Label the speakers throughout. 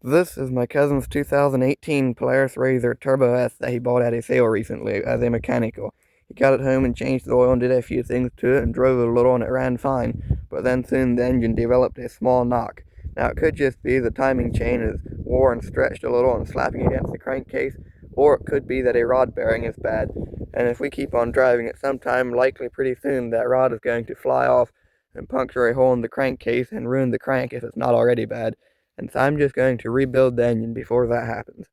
Speaker 1: This is my cousin's 2018 Polaris RZR Turbo S that he bought at a sale recently as a mechanical. He got it home and changed the oil and did a few things to it and drove it a little and it ran fine, but then soon the engine developed a small knock. Now it could just be the timing chain is wore and stretched a little and slapping against the crankcase, or it could be that a rod bearing is bad, and if we keep on driving it sometime, likely pretty soon, that rod is going to fly off and puncture a hole in the crankcase and ruin the crank if it's not already bad. And so I'm just going to rebuild the engine before that happens.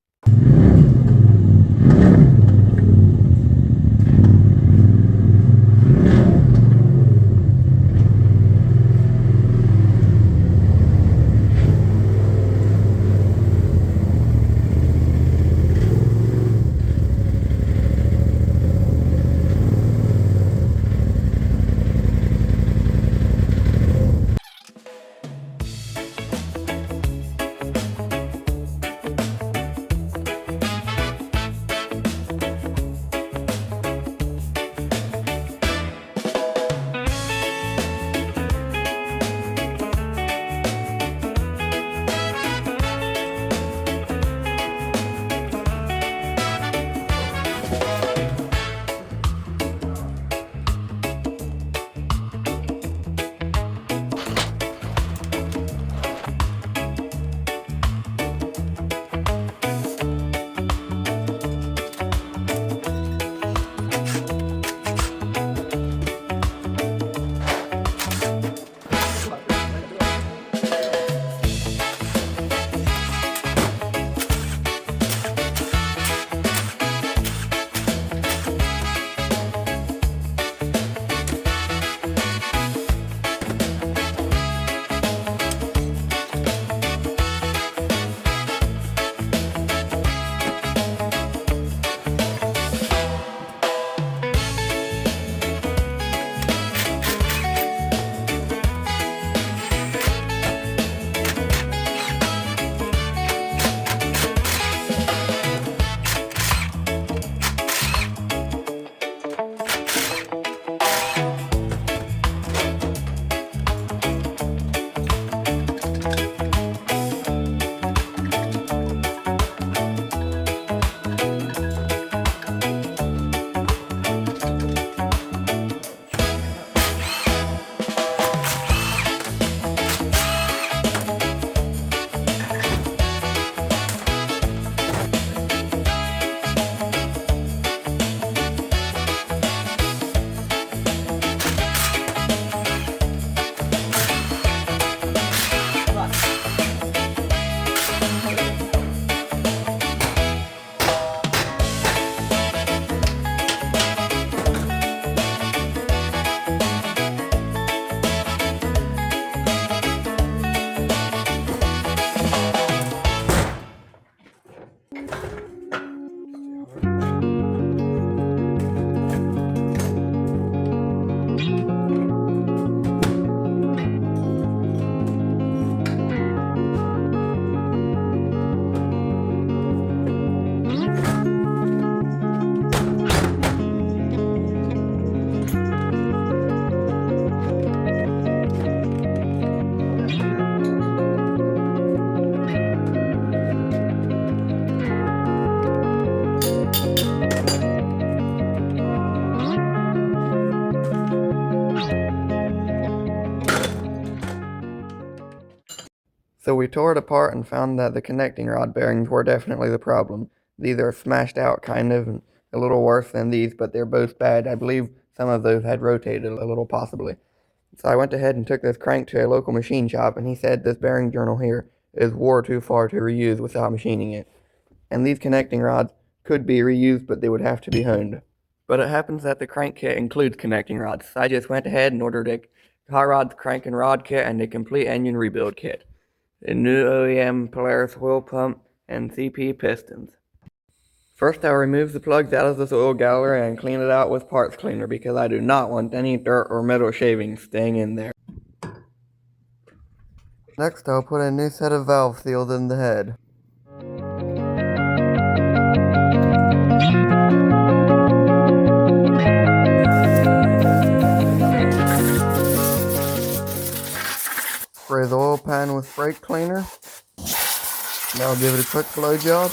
Speaker 1: So we tore it apart and found that the connecting rod bearings were definitely the problem. These are smashed out kind of, and a little worse than these, but they're both bad. I believe some of those had rotated a little possibly. So I went ahead and took this crank to a local machine shop, and he said this bearing journal here is wore too far to reuse without machining it. And these connecting rods could be reused, but they would have to be honed. But it happens that the crank kit includes connecting rods, so I just went ahead and ordered a hot rod crank and rod kit and a complete engine rebuild kit. A new OEM Polaris wheel pump and CP pistons. First I'll remove the plugs out of this oil gallery and clean it out with parts cleaner because I do not want any dirt or metal shavings staying in there. Next I'll put a new set of valve seals in the head. Spray the oil pan with brake cleaner. Now I'll give it a quick blow job.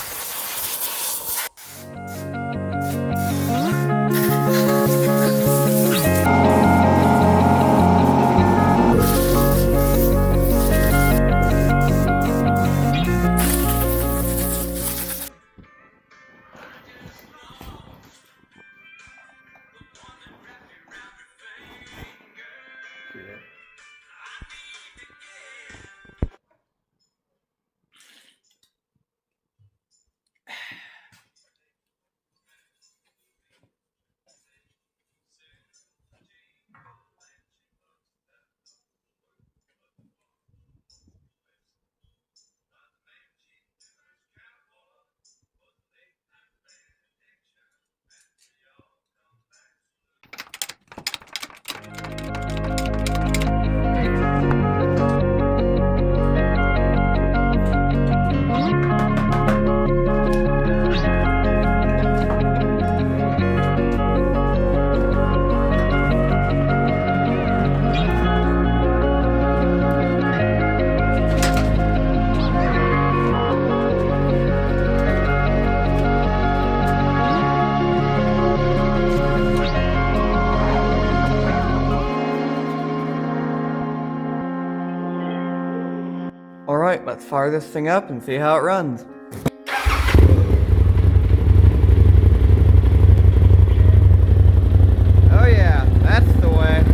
Speaker 1: Alright, let's fire this thing up and see how it runs. Oh yeah, that's the way.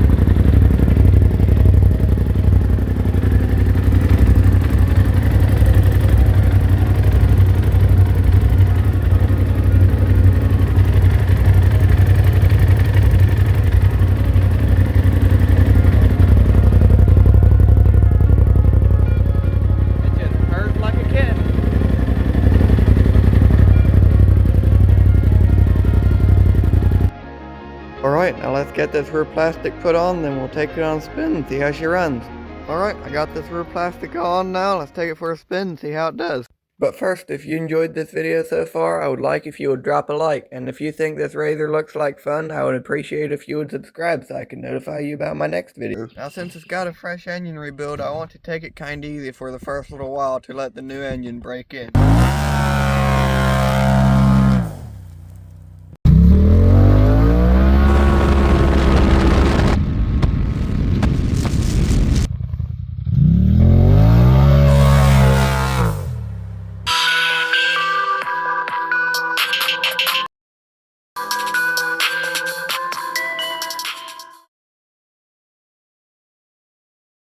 Speaker 1: Alright, now let's get this rear plastic put on, then we'll take it on a spin and see how she runs. Alright, I got this rear plastic on now, let's take it for a spin and see how it does. But first, if you enjoyed this video so far, I would like if you would drop a like, and if you think this razor looks like fun, I would appreciate if you would subscribe so I can notify you about my next video. Now since it's got a fresh engine rebuild, I want to take it kinda easy for the first little while to let the new engine break in.